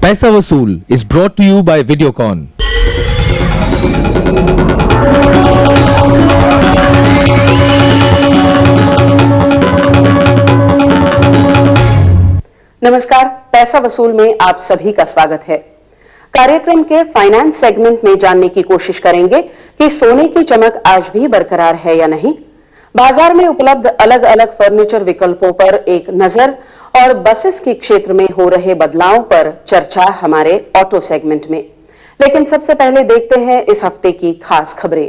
पैसा वसूल is brought to you by Videocon. नमस्कार, पैसा वसूल में आप सभी का स्वागत है। कार्यक्रम के फाइनेंस सेगमेंट में जानने की कोशिश करेंगे कि सोने की चमक आज भी बरकरार है या नहीं, बाजार में उपलब्ध अलग अलग फर्नीचर विकल्पों पर एक नजर और बसेस के क्षेत्र में हो रहे बदलावों पर चर्चा हमारे ऑटो सेगमेंट में। लेकिन सबसे पहले देखते हैं इस हफ्ते की खास खबरें।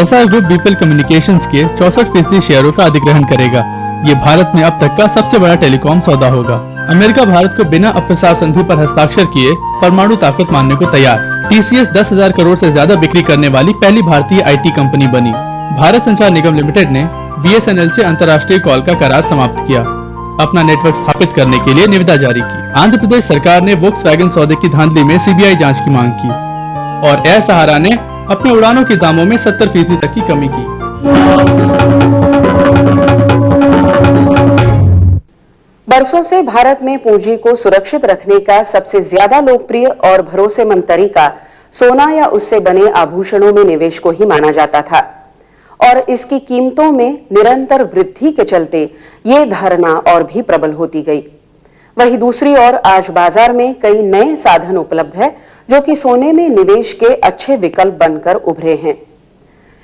एसआर ग्रुप बीपीएल कम्युनिकेशंस के 64% शेयरों का अधिग्रहण करेगा। ये भारत में अब तक का सबसे बड़ा टेलीकॉम सौदा होगा। अमेरिका भारत को बिना अप्रसार संधि पर हस्ताक्षर किए परमाणु ताकत मानने को तैयार। टीसीएस 10,000 करोड़ से ज्यादा बिक्री करने वाली पहली भारतीय आईटी कंपनी बनी। भारत संचार निगम लिमिटेड ने बीएसएनएल से अंतर्राष्ट्रीय कॉल का करार समाप्त किया। अपना नेटवर्क स्थापित करने के लिए निविदा जारी की। आंध्र प्रदेश सरकार ने वोक्सवैगन सौदे की धांधली में सीबीआई जांच की मांग की। और एयर सहारा ने अपने उड़ानों के दामों में 70% तक की कमी की। बरसों से भारत में पूंजी को सुरक्षित रखने का सबसे ज्यादा लोकप्रिय और भरोसेमंद तरीका सोना या उससे बने आभूषणों में निवेश को ही माना जाता था और इसकी कीमतों में निरंतर वृद्धि के चलते ये धारणा और भी प्रबल होती गई। वहीं दूसरी ओर आज बाजार में कई नए साधन उपलब्ध है जो कि सोने में निवेश के अच्छे विकल्प बनकर उभरे हैं।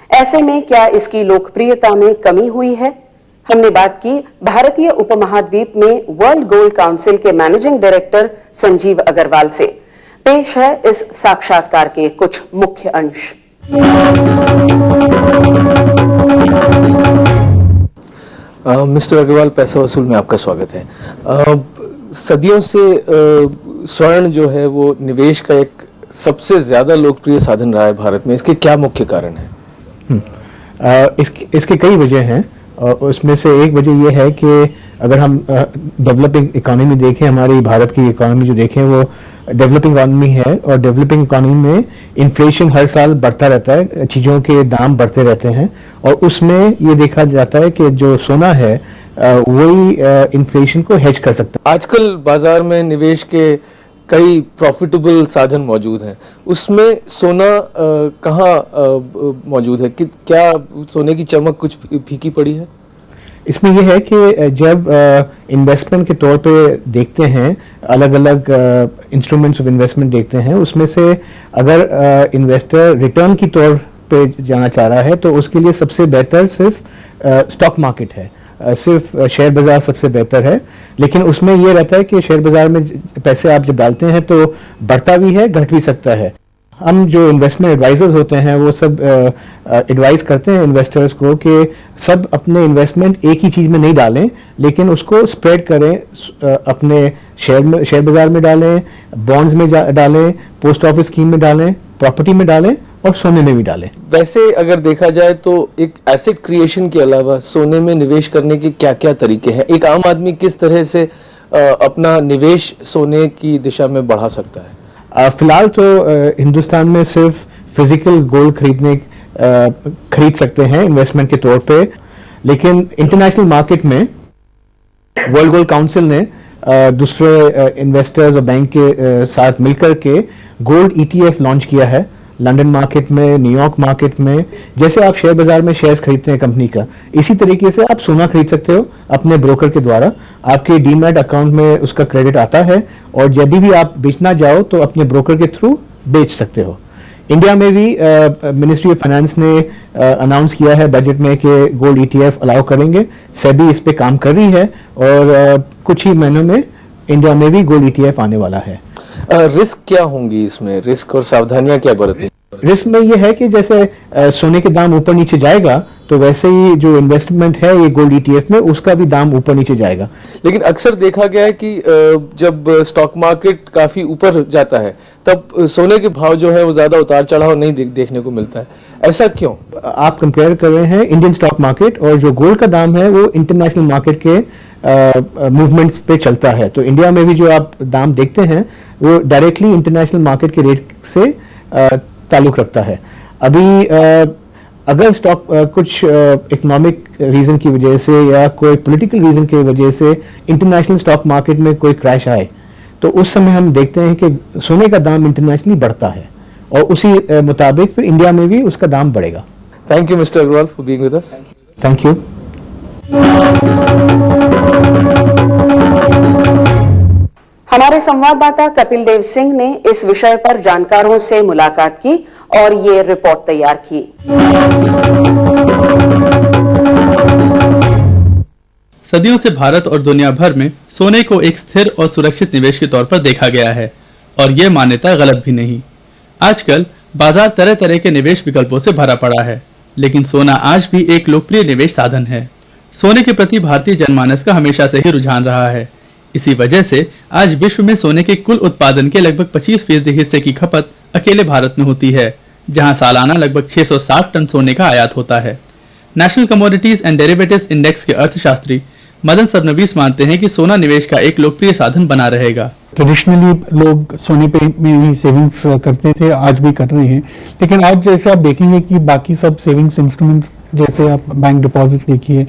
ऐसे में क्या इसकी लोकप्रियता में कमी हुई है? हमने बात की भारतीय उपमहाद्वीप में वर्ल्ड गोल्ड काउंसिल के मैनेजिंग डायरेक्टर संजीव अग्रवाल से। पेश है इस साक्षात्कार के कुछ मुख्य अंश। मिस्टर अग्रवाल, पैसा वसूल में आपका स्वागत है। सदियों से स्वर्ण जो है वो निवेश का एक सबसे ज्यादा लोकप्रिय साधन रहा है भारत में। इसके क्या मुख्य कारण है? इसके कई वजह हैं और उसमें से एक वजह यह है कि अगर हम डेवलपिंग इकोनॉमी देखें, हमारी भारत की इकोनॉमी जो देखें वो डेवलपिंग इकोनॉमी है और डेवलपिंग इकोनॉमी में इन्फ्लेशन हर साल बढ़ता रहता है, चीज़ों के दाम बढ़ते रहते हैं और उसमें ये देखा जाता है कि जो सोना है वही इन्फ्लेशन को हेज कर सकता है। आजकल बाजार में निवेश के कई प्रॉफिटेबल साधन मौजूद हैं, उसमें सोना कहाँ मौजूद है? क्या सोने की चमक कुछ फीकी पड़ी है? इसमें यह है कि जब इन्वेस्टमेंट के तौर पे देखते हैं, अलग अलग इंस्ट्रूमेंट्स ऑफ इन्वेस्टमेंट देखते हैं, उसमें से अगर इन्वेस्टर रिटर्न की तौर पे जाना चाह रहा है तो उसके लिए सबसे बेहतर सिर्फ स्टॉक मार्केट है, सिर्फ शेयर बाजार सबसे बेहतर है। लेकिन उसमें यह रहता है कि शेयर बाजार में पैसे आप जब डालते हैं तो बढ़ता भी है, घट भी सकता है। हम जो इन्वेस्टमेंट एडवाइजर्स होते हैं वो सब एडवाइस करते हैं इन्वेस्टर्स को कि सब अपने इन्वेस्टमेंट एक ही चीज़ में नहीं डालें, लेकिन उसको स्प्रेड करें, अपने शेयर बाजार में डालें, बॉन्ड्स में डालें, पोस्ट ऑफिस स्कीम में डालें, प्रॉपर्टी में डालें और सोने में भी डालें। वैसे अगर देखा जाए तो एक एसेट क्रिएशन के अलावा सोने में निवेश करने के क्या क्या तरीके हैं? एक आम आदमी किस तरह से अपना निवेश सोने की दिशा में बढ़ा सकता है? फिलहाल तो हिंदुस्तान में सिर्फ फिजिकल गोल्ड खरीद सकते हैं इन्वेस्टमेंट के तौर पे, लेकिन इंटरनेशनल मार्केट में वर्ल्ड गोल्ड काउंसिल ने दूसरे इन्वेस्टर्स और बैंक के साथ मिलकर के गोल्ड ईटीएफ लॉन्च किया है। लंदन मार्केट में, न्यूयॉर्क मार्केट में, जैसे आप शेयर बाजार में शेयर्स खरीदते हैं कंपनी का, इसी तरीके से आप सोना खरीद सकते हो अपने ब्रोकर के द्वारा। आपके डीमैट अकाउंट में उसका क्रेडिट आता है और यदि भी आप बेचना जाओ तो अपने ब्रोकर के थ्रू बेच सकते हो। इंडिया में भी मिनिस्ट्री ऑफ फाइनेंस ने अनाउंस किया है बजट में कि गोल्ड ईटीएफ अलाउ करेंगे। सेबी इस पे काम कर रही है और कुछ ही महीनों में इंडिया में भी गोल्ड ईटीएफ आने वाला है। रिस्क क्या होंगी इसमें? रिस्क और सावधानियां क्या बरतनी? रिस्क में ये है कि जैसे सोने के दाम ऊपर नीचे जाएगा तो वैसे ही जो इन्वेस्टमेंट है ये गोल्ड ईटीएफ में, उसका भी दाम ऊपर नीचे जाएगा। लेकिन अक्सर देखा गया है कि जब स्टॉक मार्केट काफी ऊपर जाता है तब सोने के भाव जो है वो ज्यादा उतार चढ़ाव नहीं देखने को मिलता है। ऐसा क्यों? आप कंपेयर कर रहे हैं इंडियन स्टॉक मार्केट और जो गोल्ड का दाम है वो इंटरनेशनल मार्केट के मूवमेंट्स पे चलता है। तो इंडिया में भी जो आप दाम देखते हैं वो डायरेक्टली इंटरनेशनल मार्केट के रेट से ताल्लुक रखता है। अभी अगर स्टॉक कुछ इकोनॉमिक रीजन की वजह से या कोई पॉलिटिकल रीजन की वजह से इंटरनेशनल स्टॉक मार्केट में कोई क्रैश आए तो उस समय हम देखते हैं कि सोने का दाम इंटरनेशनली बढ़ता है और उसी मुताबिक फिर इंडिया में भी उसका दाम बढ़ेगा। Thank you mister Agrawal for being with us. Thank you. हमारे संवाददाता कपिल देव सिंह ने इस विषय पर जानकारों से मुलाकात की और ये रिपोर्ट तैयार की। सदियों से भारत और दुनिया भर में सोने को एक स्थिर और सुरक्षित निवेश के तौर पर देखा गया है और यह मान्यता गलत भी नहीं। आजकल बाजार तरह तरह के निवेश विकल्पों से भरा पड़ा है, लेकिन सोना आज भी एक लोकप्रिय निवेश साधन है। सोने के प्रति भारतीय जनमानस का हमेशा से ही रुझान रहा है। इसी वजह से आज विश्व में सोने के कुल उत्पादन के लगभग 25% हिस्से की खपत अकेले भारत में होती है, जहां सालाना लगभग 660 टन सोने का आयात होता है। National commodities and derivatives index के अर्थशास्त्री मदन सबनवीस मानते हैं कि सोना निवेश का एक लोकप्रिय साधन बना रहेगा। ट्रेडिशनली लोग सोने पे में ही सेविंग्स करते थे, आज भी कर रहे हैं, लेकिन आज जैसे आप देखेंगे कि बाकी सब सेविंग्स इंस्ट्रूमेंट्स जैसे आप बैंक डिपॉजिट्स देखिए,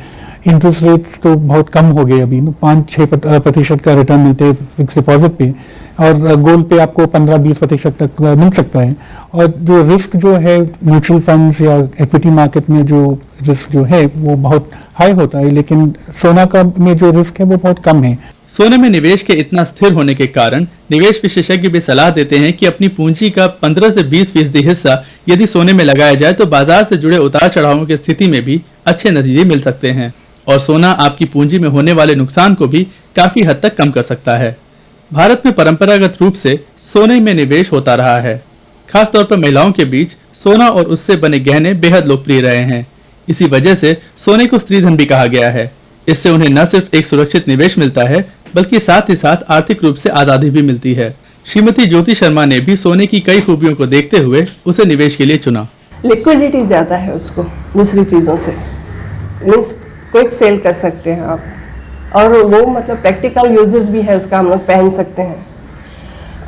इंटरेस्ट रेट्स तो बहुत कम हो गए। अभी 5-6% का रिटर्न मिलते हैं फिक्स डिपॉजिट पे, और गोल्ड पे आपको 15-20% तक मिल सकता है। और जो रिस्क जो है म्यूचुअल फंड्स या इक्विटी मार्केट में जो रिस्क जो है वो बहुत हाई होता है, लेकिन सोना का में जो रिस्क है वो बहुत कम है। सोने में निवेश के इतना स्थिर होने के कारण निवेश विशेषज्ञ भी सलाह देते हैं कि अपनी पूंजी का 15 से 20% हिस्सा यदि सोने में लगाया जाए तो बाजार से जुड़े उतार चढ़ावों की स्थिति में भी अच्छे नतीजे मिल सकते हैं और सोना आपकी पूंजी में होने वाले नुकसान को भी काफी हद तक कम कर सकता है। भारत में परंपरागत रूप से सोने में निवेश होता रहा है। खासतौर पर महिलाओं के बीच सोना और उससे बने गहने बेहद लोकप्रिय रहे हैं। इसी वजह से सोने को स्त्री धन भी कहा गया है। इससे उन्हें न सिर्फ एक सुरक्षित निवेश मिलता है बल्कि साथ ही साथ आर्थिक रूप से आजादी भी मिलती है। श्रीमती ज्योति शर्मा ने भी सोने की कई खूबियों को देखते हुए उसे निवेश के लिए चुना। लिक्विडिटी ज़्यादा है उसको दूसरी चीज़ों से, मीन्स क्विक सेल कर सकते हैं आप, और वो मतलब प्रैक्टिकल यूजेस भी है उसका, हम लोग पहन सकते हैं।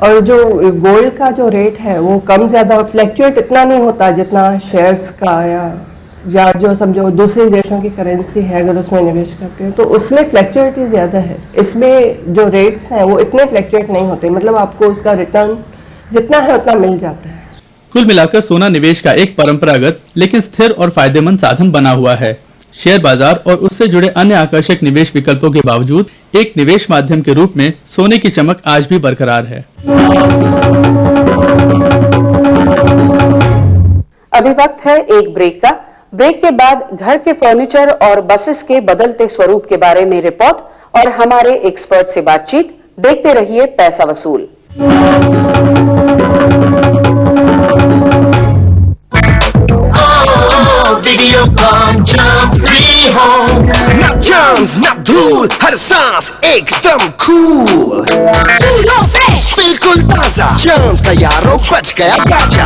और जो गोल्ड का जो रेट है वो कम ज़्यादा फ्लैक्चुएट इतना नहीं होता जितना शेयर्स का या जो समझो दूसरे देशों की करेंसी है अगर उसमें निवेश करते हैं तो उसमें फ्लैक्चुएटी ज़्यादा है। इसमें जो रेट्स हैं वो इतने फ्लैक्चुएट नहीं होते, मतलब आपको उसका रिटर्न जितना है उतना मिल जाता है। कुल मिलाकर सोना निवेश का एक परंपरागत लेकिन स्थिर और फायदेमंद साधन बना हुआ है। शेयर बाजार और उससे जुड़े अन्य आकर्षक निवेश विकल्पों के बावजूद एक निवेश माध्यम के रूप में सोने की चमक आज भी बरकरार है। अभी वक्त है एक ब्रेक का। ब्रेक के बाद घर के फर्नीचर और बसेस के बदलते स्वरूप के बारे में रिपोर्ट और हमारे एक्सपर्ट से बातचीत। देखते रहिए पैसा वसूल। वीडियोकॉन जंप फ्री होम्स, ना जर्म्स ना धूल, हर सांस एकदम कूल, फ्रेश बिल्कुल ताजा, जर्म्स का यारो बच गया बाजा।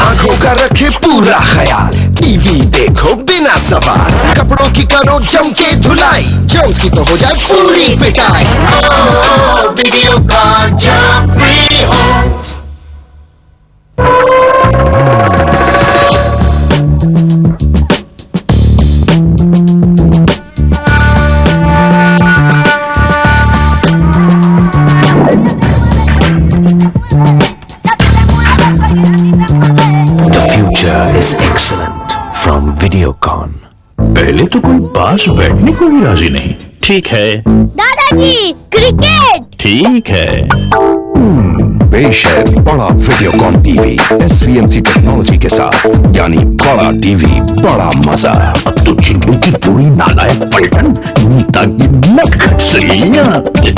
आंखों का रखे पूरा ख्याल, टीवी देखो बिना सवाल, कपड़ों की करो जम के धुलाई, जर्म्स की तो हो जाए पूरी पिटाई। Videocon jump free homes. is excellent from Videocon। पहले तो कोई पास बैठने को भी राजी नहीं। ठीक है दादाजी, क्रिकेट। ठीक है। पेश है बड़ा वीडियोकॉन टीवी SVMC टेक्नोलॉजी के साथ, यानी बड़ा टीवी बड़ा मजा। अब तो चिंटू की पूरी नालायक पलटन नीता की नटखट सहेलियां,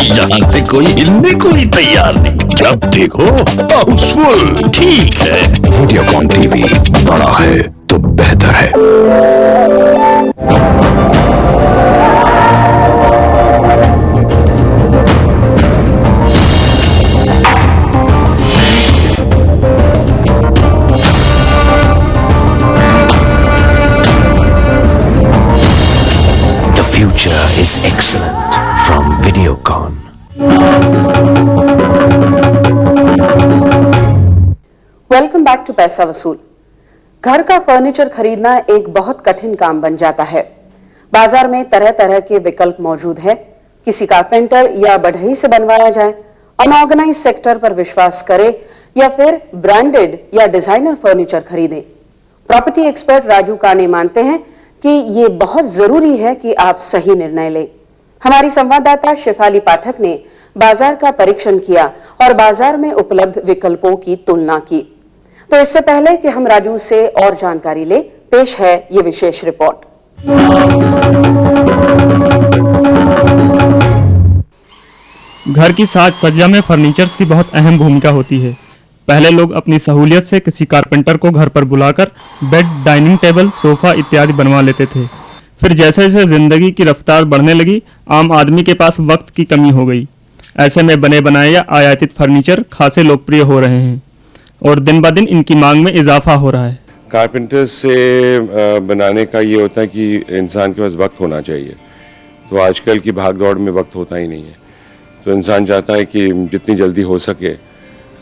यहाँ से कोई हिलने को ही तैयार नहीं। जब देखो हाउसफुल। ठीक है, वीडियोकॉन टीवी बड़ा है तो बेहतर है। future is excellent from Videocon। Welcome back to Paisa Vasool. घर का फर्नीचर खरीदना एक बहुत कठिन काम बन जाता है। बाजार में तरह तरह के विकल्प मौजूद है। किसी कारपेंटर या बढ़ई से बनवाया जाए, अनऑर्गेनाइज सेक्टर पर विश्वास करे या फिर ब्रांडेड या डिजाइनर फर्नीचर खरीदें। प्रॉपर्टी एक्सपर्ट राजू काने मानते हैं कि ये बहुत जरूरी है कि आप सही निर्णय लें। हमारी संवाददाता शेफाली पाठक ने बाजार का परीक्षण किया और बाजार में उपलब्ध विकल्पों की तुलना की। तो इससे पहले कि हम राजू से और जानकारी ले, पेश है ये विशेष रिपोर्ट। घर की साज सज्जा में फर्नीचर्स की बहुत अहम भूमिका होती है। पहले लोग अपनी सहूलियत से किसी कारपेंटर को घर पर बुलाकर बेड, डाइनिंग टेबल, सोफा इत्यादि बनवा लेते थे। फिर जैसे जैसे जिंदगी की रफ्तार बढ़ने लगी, आम आदमी के पास वक्त की कमी हो गई। ऐसे में बने बनाए या आयातित फर्नीचर खासे लोकप्रिय हो रहे हैं और दिन ब दिन इनकी मांग में इजाफा हो रहा है। कारपेंटर्स से बनाने का ये होता है कि इंसान के पास वक्त होना चाहिए, तो आजकल की भाग दौड़ में वक्त होता ही नहीं है, तो इंसान चाहता है कि जितनी जल्दी हो सके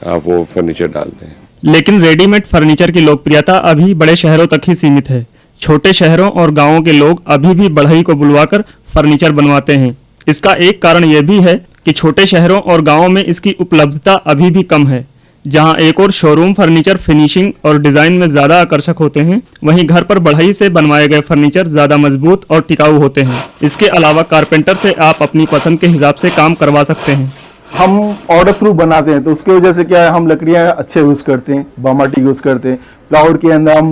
आप वो फर्नीचर डालते हैं। लेकिन रेडीमेड फर्नीचर की लोकप्रियता अभी बड़े शहरों तक ही सीमित है। छोटे शहरों और गांवों के लोग अभी भी बढ़ई को बुलवाकर फर्नीचर बनवाते हैं। इसका एक कारण यह भी है कि छोटे शहरों और गांवों में इसकी उपलब्धता अभी भी कम है। जहां एक और शोरूम फर्नीचर फिनिशिंग और डिजाइन में ज्यादा आकर्षक होते हैं, वहीं घर पर बढ़ई से बनवाए गए फर्नीचर ज्यादा मजबूत और टिकाऊ होते हैं। इसके अलावा कारपेंटर से आप अपनी पसंद के हिसाब से काम करवा सकते हैं। हम ऑर्डर थ्रू बनाते हैं तो उसकी वजह से क्या है, हम लकड़ियाँ अच्छे यूज़ करते हैं, बामाटी यूज़ करते हैं, प्लाउड के अंदर हम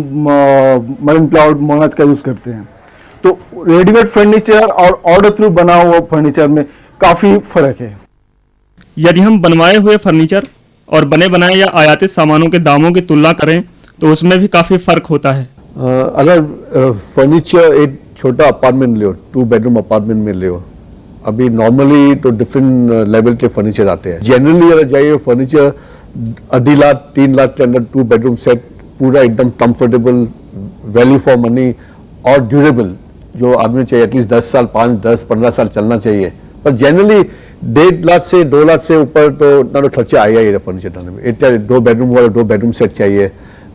मरीन प्लाउड मोनाज का यूज़ करते हैं। तो रेडीमेड फर्नीचर और ऑर्डर थ्रू बना हुआ फर्नीचर में काफ़ी फ़र्क है। यदि हम बनवाए हुए फर्नीचर और बने बनाए या आयातित सामानों के दामों की तुलना करें तो उसमें भी काफ़ी फ़र्क होता है। अगर फर्नीचर एक छोटा अपार्टमेंट ले, 2 बेडरूम अपार्टमेंट में ले, अभी नॉर्मली तो डिफरेंट लेवल के फर्नीचर आते हैं। जनरली अगर जाइए फर्नीचर 2.5 लाख 3 लाख के अंदर 2 बेडरूम सेट, पूरा एकदम कंफर्टेबल, वैल्यू फॉर मनी और ड्यूरेबल, जो आदमी चाहिए एटलीस्ट 10 साल 5, 10, 15 साल चलना चाहिए। पर जनरली 1.5 लाख से 2 लाख से ऊपर तो इतना तो खर्चा आया ही है फर्नीचर बनाने में। एक 2 बेडरूम वाला 2 बेडरूम सेट चाहिए,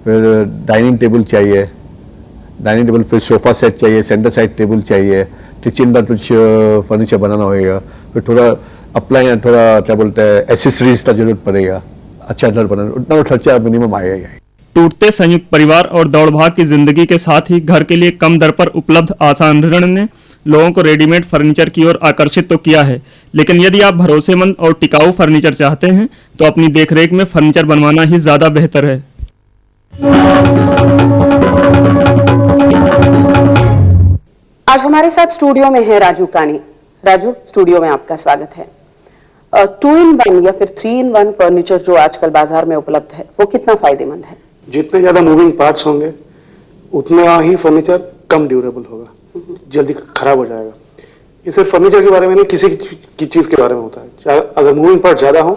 फिर डाइनिंग टेबल चाहिए, फिर सोफा सेट चाहिए, सेंटर साइड टेबल चाहिए, किचन का कुछ फर्नीचर बनाना होगा, फिर थोड़ा अप्लाई, थोड़ा क्या बोलते हैं एसेसरीज का जरूरत पड़ेगा, अच्छा घर बनाना, उतना तो खर्चा मिनिमम आएगा ही। टूटते संयुक्त परिवार और दौड़भाग की जिंदगी के साथ ही घर के लिए कम दर पर उपलब्ध आसान ऋण ने लोगों को रेडीमेड फर्नीचर की ओर आकर्षित तो किया है, लेकिन यदि आप भरोसेमंद और टिकाऊ फर्नीचर चाहते हैं तो अपनी देखरेख में फर्नीचर बनवाना ही ज्यादा बेहतर है। आज हमारे साथ स्टूडियो में है राजू कानी। राजू, स्टूडियो में आपका स्वागत है। 2-in-1 या फिर 3-in-1 फर्नीचर जो आजकल बाजार में उपलब्ध है, वो कितना फायदेमंद है? जितने ज्यादा मूविंग पार्ट्स होंगे उतना ही फर्नीचर कम ड्यूरेबल होगा, जल्दी खराब हो जाएगा। ये सिर्फ फर्नीचर के बारे में नहीं, किसी की चीज के बारे में होता है। अगर मूविंग पार्ट ज्यादा हो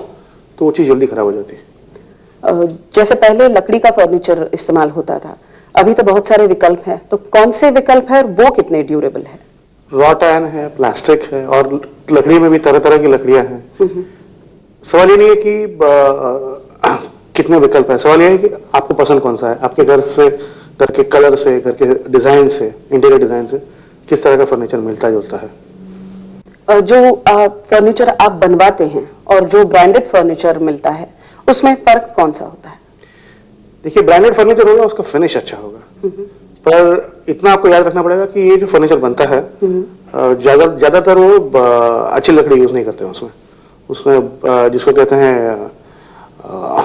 तो वो चीज जल्दी खराब हो जाती है। जैसे पहले लकड़ी का फर्नीचर इस्तेमाल होता था, अभी तो बहुत सारे विकल्प हैं, तो कौन से विकल्प है, वो कितने ड्यूरेबल है? रॉट आयरन है, प्लास्टिक है और लकड़ी में भी तरह तरह की लकड़ियां हैं। सवाल ये नहीं है कि कितने विकल्प है, सवाल ये है कि आपको पसंद कौन सा है, आपके घर से, घर के कलर से, घर के डिजाइन से, इंटीरियर डिजाइन से किस तरह का फर्नीचर मिलता जुलता है। जो फर्नीचर आप बनवाते हैं और जो ब्रांडेड फर्नीचर मिलता है, उसमें फर्क कौन सा होता है? देखिए, ब्रांडेड फर्नीचर होगा उसका फिनिश अच्छा होगा, पर इतना आपको याद रखना पड़ेगा कि ये जो फर्नीचर बनता है ज्यादातर वो अच्छी लकड़ी यूज नहीं करते हैं। उसमें जिसको कहते हैं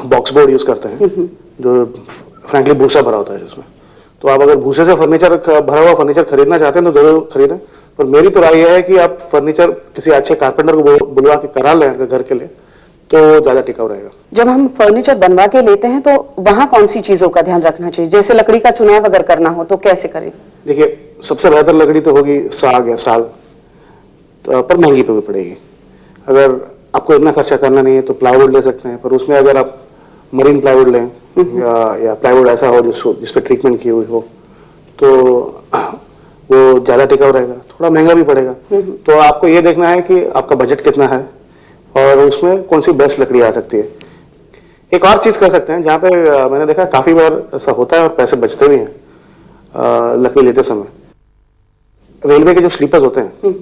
बॉक्स बोर्ड यूज करते हैं, जो फ्रैंकली भूसा भरा होता है जिसमें। तो आप अगर भूसे से फर्नीचर भरा हुआ फर्नीचर खरीदना चाहते हैं तो जरूर खरीदें, पर मेरी तो राय यह है कि आप फर्नीचर किसी अच्छे कारपेंटर को बुलवा के करा लें घर के लिए तो ज्यादा टिकाऊ रहेगा। जब हम फर्नीचर बनवा के लेते हैं तो वहां कौन सी चीजों का ध्यान रखना चाहिए? जैसे लकड़ी का चुनाव अगर करना हो तो कैसे करें? देखिए, सबसे बेहतर लकड़ी तो होगी साग या साल, तो पर महंगी तो भी पड़ेगी। अगर आपको इतना खर्चा करना नहीं है तो प्लाईवुड ले सकते हैं, पर उसमें अगर आप मरीन प्लाईवुड लें या प्लाईवुड ऐसा हो जिस पे ट्रीटमेंट की हुई हो तो वो ज़्यादा टिकाऊ रहेगा, थोड़ा महंगा भी पड़ेगा। तो आपको ये देखना है कि आपका बजट कितना है और उसमें कौन सी बेस्ट लकड़ी आ सकती है। एक और चीज़ कर सकते हैं जहाँ पे मैंने देखा काफ़ी बार ऐसा होता है और पैसे बचते भी हैं लकड़ी लेते समय। रेलवे के जो स्लीपर्स होते हैं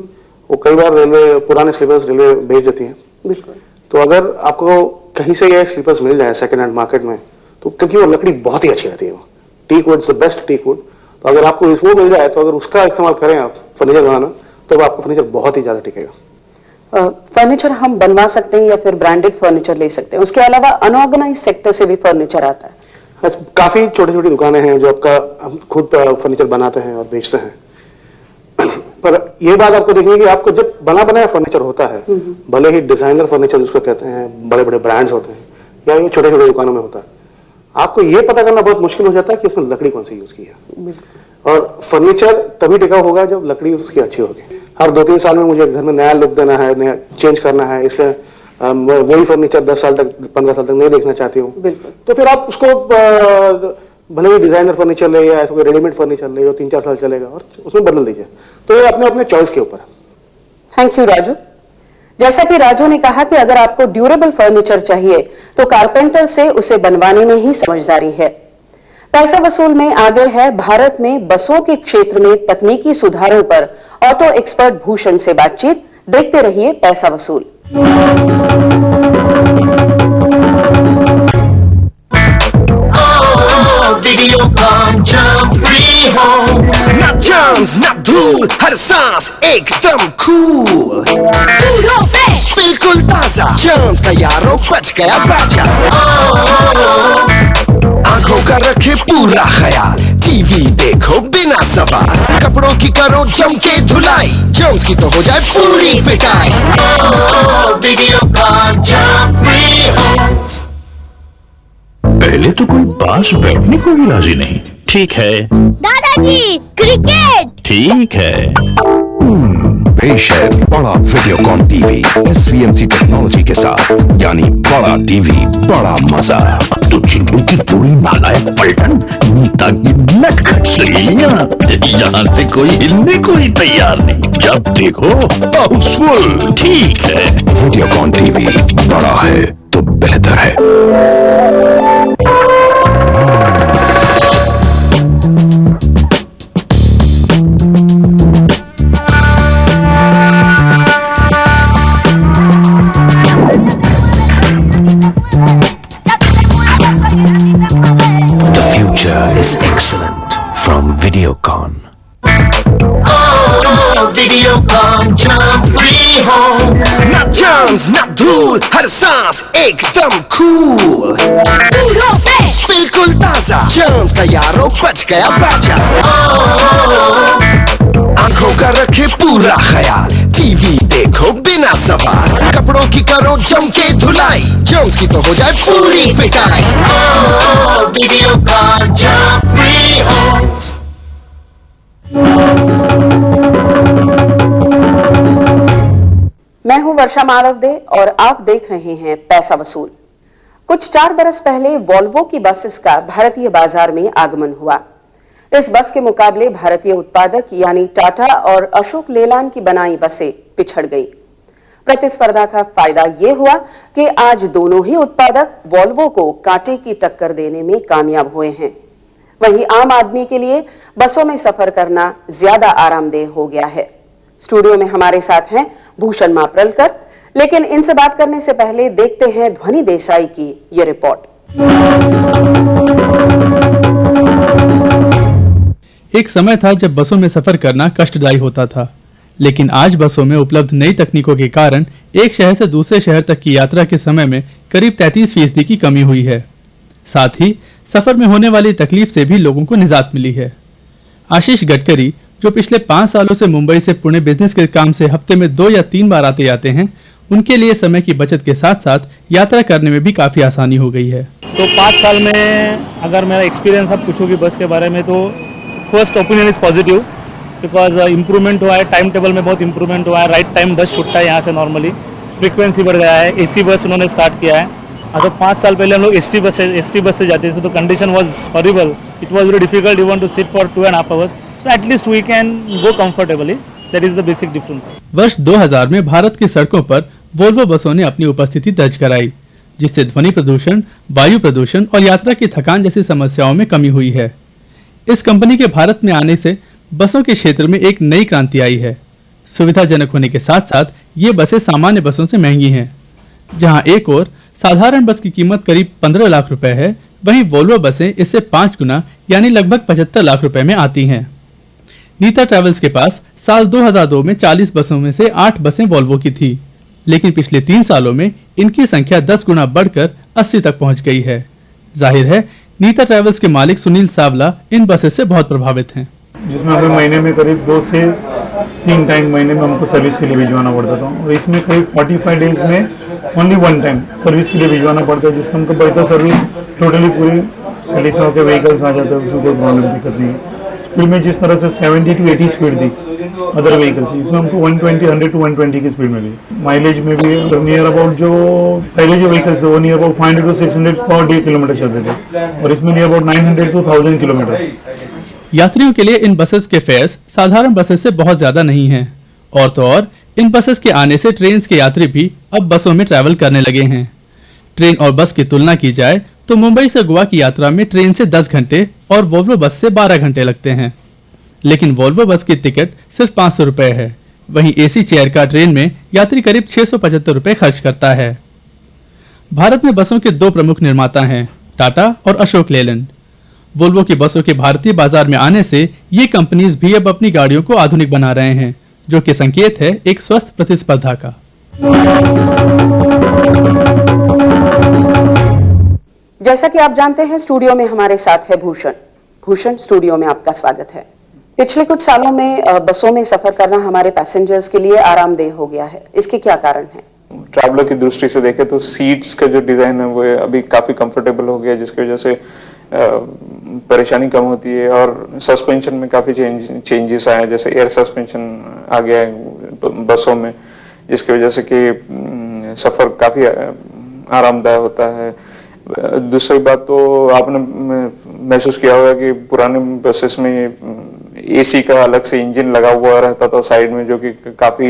वो कई बार रेलवे पुराने स्लीपर्स रेलवे भेज देती हैं। बिल्कुल। तो अगर आपको कहीं से ये स्लीपर्स मिल जाए सेकंड हैंड मार्केट में, तो क्योंकि वो लकड़ी बहुत ही अच्छी रहती है, वो teak wood the best teak wood, तो अगर आपको वो मिल जाए तो अगर उसका इस्तेमाल करें आप फर्नीचर बनाना, तो आपका फर्नीचर बहुत ही ज़्यादा टिकेगा। फर्नीचर हम बनवा सकते हैं या फिर ब्रांडेड फर्नीचर ले सकते हैं? उसके अलावा अनऑर्गेनाइज सेक्टर से भी फर्नीचर आता है। काफ़ी छोटी छोटी दुकानें हैं जो आपका खुद फर्नीचर बनाते हैं और बेचते हैं। पर ये बात आपको देखनी है कि आपको जब बना बनाया फर्नीचर होता है, भले ही डिजाइनर फर्नीचर जिसको कहते हैं, बड़े बड़े ब्रांड्स होते हैं या ये छोटे छोटे दुकानों में होता है, आपको ये पता करना बहुत मुश्किल हो जाता है कि इसमें लकड़ी कौन सी यूज की है। और फर्नीचर तभी टिकाऊ होगा जब लकड़ी उसकी अच्छी होगी। हर 2-3 साल में मुझे घर में नया लुक देना है, नया चेंज करना है, इसलिए वही फर्नीचर 10 साल तक 15 साल तक नहीं देखना चाहती हूँ, तो फिर आप उसको भले ही डिजाइनर फर्नीचर ले या ऐसा रेडीमेड फर्नीचर ले, 3-4 साल चलेगा और उसमें बदल दीजिए। तो ये अपने अपने चॉइस के ऊपर है। Thank you Raju. जैसा कि राजू ने कहा कि अगर आपको ड्यूरेबल फर्नीचर चाहिए तो कारपेंटर से उसे बनवाने में ही समझदारी है। पैसा वसूल में आगे है भारत में बसों के क्षेत्र में तकनीकी सुधारों पर ऑटो एक्सपर्ट भूषण से बातचीत। देखते रहिए पैसा वसूल। Videocon jump free homes, ना germs ना धूल, हर सांस एकदम cool, पूरा fresh बिल्कुल ताजा, germs का यारो बच गया बाजा। आंखों का रखे पूरा ख्याल, टीवी देखो बिना सवाल, कपड़ों की करो जम के धुलाई, germs की तो हो जाए पूरी पिटाई। Videocon jump free homes। पहले तो कोई पास बैठने को भी राजी नहीं। ठीक है दादाजी क्रिकेट। ठीक है। पेश है बड़ा वीडियोकॉन टीवी SVMC टेक्नोलॉजी के साथ, यानी बड़ा टीवी बड़ा मजा। अब तो चिंटू की पूरी नालायक पलटन नीता की नटखट सहेलियां, यहाँ से कोई हिलने को ही तैयार नहीं। जब देखो हाउसफुल। ठीक है। वीडियोकॉन टीवी बड़ा है तो बेहतर है। The future is excellent from Videocon. Videocon jump free homes, ना germs ना धूल, हर सांस एकदम cool, पूरा fresh बिल्कुल ताजा, germs का यारो बच गया बाजा। आंखों का रखे पूरा ख्याल, टीवी देखो बिना सवाल, कपड़ों की करो जम के धुलाई, germs की तो हो जाए पूरी पिटाई। Videocon jump free homes। मैं हूं वर्षा मालवदे और आप देख रहे हैं पैसा वसूल। कुछ 4 बरस पहले वॉल्वो की बसेस का भारतीय बाजार में आगमन हुआ। इस बस के मुकाबले भारतीय उत्पादक यानी टाटा और अशोक लेलैंड की बनाई बसें पिछड़ गई। प्रतिस्पर्धा का फायदा यह हुआ कि आज दोनों ही उत्पादक वॉल्वो को कांटे की टक्कर देने में कामयाब हुए हैं। वहीं आम आदमी के लिए बसों में सफर करना ज्यादा आरामदेह हो गया है। स्टूडियो में हमारे साथ हैं भूषण मापरलकर, लेकिन इनसे बात करने से पहले देखते हैं ध्वनि देसाई की ये रिपोर्ट। एक समय था जब बसों में सफर करना कष्टदायी होता था, लेकिन आज बसों में उपलब्ध नई तकनीकों के कारण एक शहर से दूसरे शहर तक की यात्रा के समय में करीब 33% की कमी हुई है। साथ ही सफर में होने वाली तकलीफ से भी लोगों को निजात मिली है। आशीष गडकरी, जो पिछले 5 सालों से मुंबई से पुणे बिजनेस के काम से हफ्ते में 2 या 3 बार आते जाते हैं, उनके लिए समय की बचत के साथ साथ यात्रा करने में भी काफी आसानी हो गई है। तो 5 साल में अगर मेरा एक्सपीरियंस आप पूछोगे बस के बारे में, तो first opinion is positive, because improvement हुआ है, टाइम टेबल में बहुत इम्प्रूवमेंट हुआ है, राइट टाइम बस छूटता है यहाँ से नॉर्मली, फ्रीक्वेंसी बढ़ गया है, AC बस उन्होंने स्टार्ट किया है। अगर 5 साल पहले हम लोग ST बस से जाते थे तो condition was horrible, it was very difficult even to sit for 2.5 hours, so at least we can go comfortably, that is the basic difference। वर्ष 2000 में भारत की सड़कों पर वोल्वो बसों ने अपनी उपस्थिति दर्ज कराई। जिससे ध्वनि प्रदूषण, वायु प्रदूषण और यात्रा की थकान जैसी समस्याओं में कमी हुई है। इस कंपनी के भारत में आने से बसों के क्षेत्र में एक नई क्रांति आई है। सुविधाजनक होने के साथ साथ ये बसें सामान्य बसों से महंगी हैं। जहां एक ओर साधारण बस की कीमत करीब 15 लाख रुपए है, वहीं वोल्वो बसें इससे 5 गुना यानी लगभग 75 लाख रुपए में आती हैं। नीता ट्रैवल्स के पास साल 2002 में 40 बसों में से 8 बसें वोल्वो की थी, लेकिन पिछले 3 सालों में इनकी संख्या 10 गुना बढ़कर 80 तक पहुंच गई है। जाहिर है नीता ट्रैवल्स के मालिक सुनील सावला इन बसें से बहुत प्रभावित हैं। जिसमें हमें महीने में करीब 2 से 3 टाइम महीने में हमको सर्विस के लिए भिजवाना पड़ता था, और इसमें करीब 45 डेज में ओनली 1 टाइम सर्विस के लिए भिजवाना पड़ता है, जिसमें हमको बेहतर सर्विस टोटली पूरी सर्विस होकर व्हीकल्स आ जाते हैं, उसमें कोई प्रॉब्लम दिक्कत नहीं है। स्पीड में जिस तरह से 70 to 80 स्पीड थी अदर व्हीकल्स, इसमें हमको 100 to 120 की स्पीड मिली। माइलेज में भी नियर अबाउट जो पहले जो व्हीकल्स थे वो near about 500 to 600 per day kilometre चलते थे, और इसमें नियर अबाउट 900 to 1000 किलोमीटर। यात्रियों के लिए इन बसेस के फेयर्स साधारण बसेस से बहुत ज्यादा नहीं हैं, और तो और इन बसेस के आने से ट्रेन के यात्री भी अब बसों में ट्रैवल करने लगे हैं। ट्रेन और बस की तुलना की जाए तो मुंबई से गोवा की यात्रा में ट्रेन से 10 घंटे और वोल्वो बस से 12 घंटे लगते हैं, लेकिन वोल्वो बस की टिकट सिर्फ 500 रुपए है। वहीं एसी चेयर का ट्रेन में यात्री करीब 675 रुपए खर्च करता है। भारत में बसों के 2 प्रमुख निर्माता हैं, टाटा और अशोक लेलैंड। वोल्वो की बसों के भारतीय बाजार में आने से ये कंपनीज भी अब अपनी गाड़ियों को आधुनिक बना रहे हैं, जो कि संकेत है एक स्वस्थ प्रतिस्पर्धा का। जैसा कि आप जानते हैं, स्टूडियो में हमारे साथ है भूषण। भूषण, स्टूडियो में आपका स्वागत है। पिछले कुछ सालों में बसों में सफर करना हमारे पैसेंजर्स के लिए आरामदेह हो गया है, इसके क्या कारण है? ट्रैवलर की दृष्टि से देखें तो सीट्स का जो डिजाइन है वो अभी काफी कंफर्टेबल हो गया, जिसकी वजह से परेशानी कम होती है, और सस्पेंशन में काफी चेंजेस आए हैं, जैसे एयर सस्पेंशन आ गया है बसों में, जिसकी वजह से कि सफर काफी आरामदायक होता है। दूसरी बात तो आपने महसूस किया होगा कि पुराने बसेस में एसी का अलग से इंजन लगा हुआ रहता था साइड में, जो कि काफी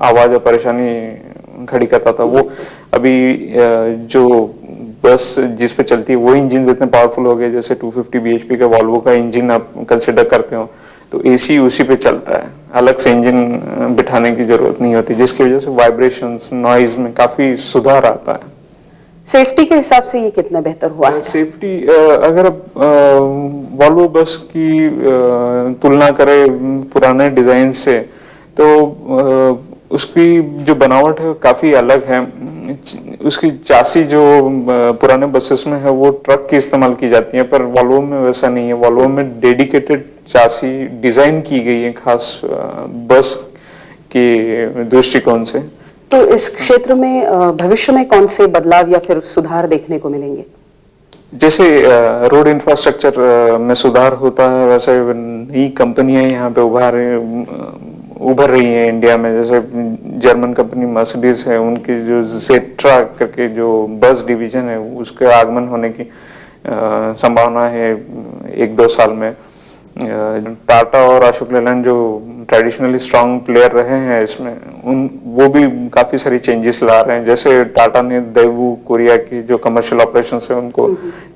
आवाज और परेशानी खड़ी करता था। वो अभी जो बस जिस पे चलती है वो इंजन इतने पावरफुल हो गए, जैसे 250 bhp का वॉल्वो का इंजन आप कंसिडर करते हो तो एसी उसी पे चलता है, अलग से इंजन बिठाने की जरूरत नहीं होती, जिसकी वजह से वाइब्रेशंस, नॉइज में काफी सुधार आता है। सेफ्टी के हिसाब से ये कितना बेहतर हुआ है? सेफ्टी अगर वॉल्वो बस की तुलना करें पुराने डिजाइन से, तो उसकी जो बनावट है काफी अलग है। उसकी चासी जो पुराने बसेस में है वो ट्रक की इस्तेमाल की जाती है, पर वॉल्वो में वैसा नहीं है। वॉल्वो में डेडिकेटेड चासी डिजाइन की गई है खास बस के दृष्टिकोण से। तो इस क्षेत्र में भविष्य में कौन से बदलाव या फिर सुधार देखने को मिलेंगे? जैसे रोड इंफ्रास्ट्रक्चर में सुधार होता है, वैसे नई कंपनियां यहाँ पे उभर रही हैं इंडिया में। जैसे जर्मन कंपनी मर्सिडीज है, उनकी जो जेट्रा करके जो बस डिवीजन है उसके आगमन होने की संभावना है 1-2 साल में। टाटा और अशोक लेलैंड जो ट्रेडिशनली स्ट्रांग प्लेयर रहे हैं इसमें, वो भी काफी सारी चेंजेस ला रहे हैं। जैसे टाटा ने दैवू कोरिया की जो कमर्शियल ऑपरेशंस है उनको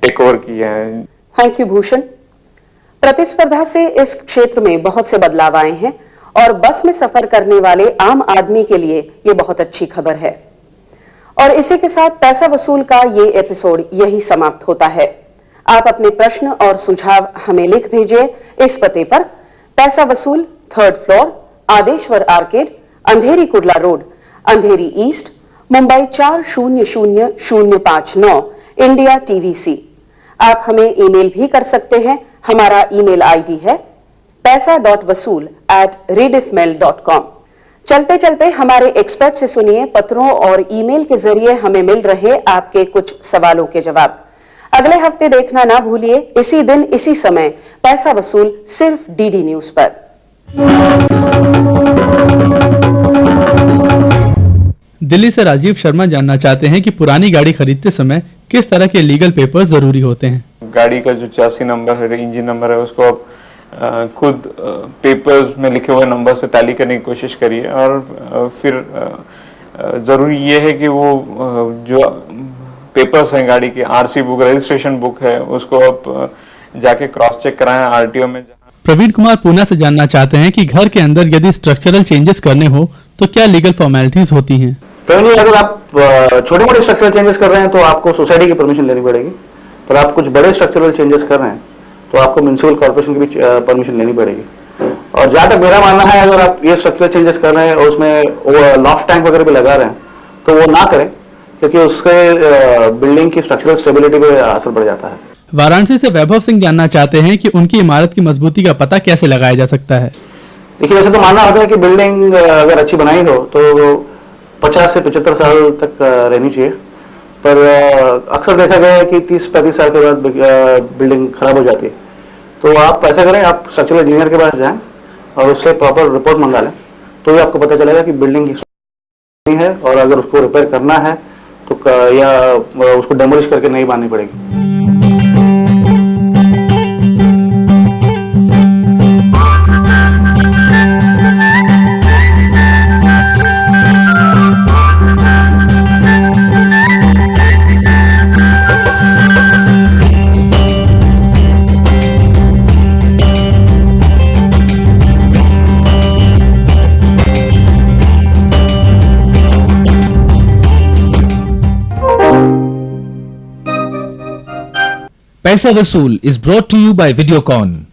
टेक ओवर किया है। Thank you Bhushan. प्रतिस्पर्धा से इस क्षेत्र में बहुत से बदलाव आए हैं और बस में सफर करने वाले आम आदमी के लिए ये बहुत अच्छी खबर है। और इसी के साथ पैसा वसूल का ये एपिसोड यही समाप्त होता है। आप अपने प्रश्न और सुझाव हमें लिख भेजिए इस पते पर: पैसा वसूल, 3rd फ्लोर, आदेश्वर आर्केड, अंधेरी कुर्ला रोड, अंधेरी ईस्ट, मुंबई 400059, इंडिया TVC। आप हमें ईमेल भी कर सकते हैं। हमारा ईमेल आईडी है paisa.vasool@rediffmail.com। चलते चलते हमारे एक्सपर्ट से सुनिए पत्रों और ईमेल के जरिए हमें मिल रहे आपके कुछ सवालों के जवाब। अगले हफ्ते देखना ना भूलिए, इसी दिन इसी समय पैसा वसूल, सिर्फ DD न्यूज पर। दिल्ली से राजीव शर्मा जानना चाहते हैं कि पुरानी गाड़ी खरीदते समय किस तरह के लीगल पेपर्स जरूरी होते हैं। गाड़ी का जो चासी नंबर है, इंजन नंबर है, उसको आप खुद पेपर्स में लिखे हुए नंबर से टैली करने की कोशिश करिए, और फिर ज़रूरी ये है कि वो जो पेपर्स हैं गाड़ी की, आरसी बुक, रजिस्ट्रेशन बुक है, उसको आप जाके क्रॉस चेक कराएं आरटीओ में। प्रवीण कुमार पूना से जानना चाहते हैं कि घर के अंदर यदि स्ट्रक्चरल चेंजेस करने हो तो क्या लीगल फॉर्मेलिटीज होती हैं? प्रवीण जी, अगर आप छोटे मोटे स्ट्रक्चरल चेंजेस कर रहे हैं तो आपको सोसाइटी की परमिशन लेनी पड़ेगी, पर आप कुछ बड़े स्ट्रक्चरल चेंजेस कर रहे हैं तो आपको म्युनिसिपल कॉर्पोरेशन की भी परमिशन लेनी पड़ेगी। और जहाँ तक मेरा मानना है, अगर आप ये स्ट्रक्चरल चेंजेस कर रहे हैं और उसमें लॉफ्ट टैंक वगैरह भी लगा रहे हैं तो वो ना करें, क्योंकि उससे बिल्डिंग की स्ट्रक्चरल स्टेबिलिटी पे असर पड़ जाता है। वाराणसी से वैभव सिंह जानना चाहते हैं कि उनकी इमारत की मजबूती का पता कैसे लगाया जा सकता है? देखिए, वैसे तो मानना होता है कि बिल्डिंग अगर अच्छी बनाई हो तो 50 से 75 साल तक रहनी चाहिए, पर अक्सर देखा गया है कि 30-35 साल के बाद बिल्डिंग खराब हो जाती है। तो आप ऐसा करें, आप स्ट्रक्चरल इंजीनियर के पास जाएं और उससे प्रॉपर रिपोर्ट मंगा लें, तो भी आपको पता चलेगा कि बिल्डिंग की है और अगर उसको रिपेयर करना है तो या उसको डेमोलिश करके नहीं बांधनी पड़ेगी। Paisa Vasool is brought to you by Videocon.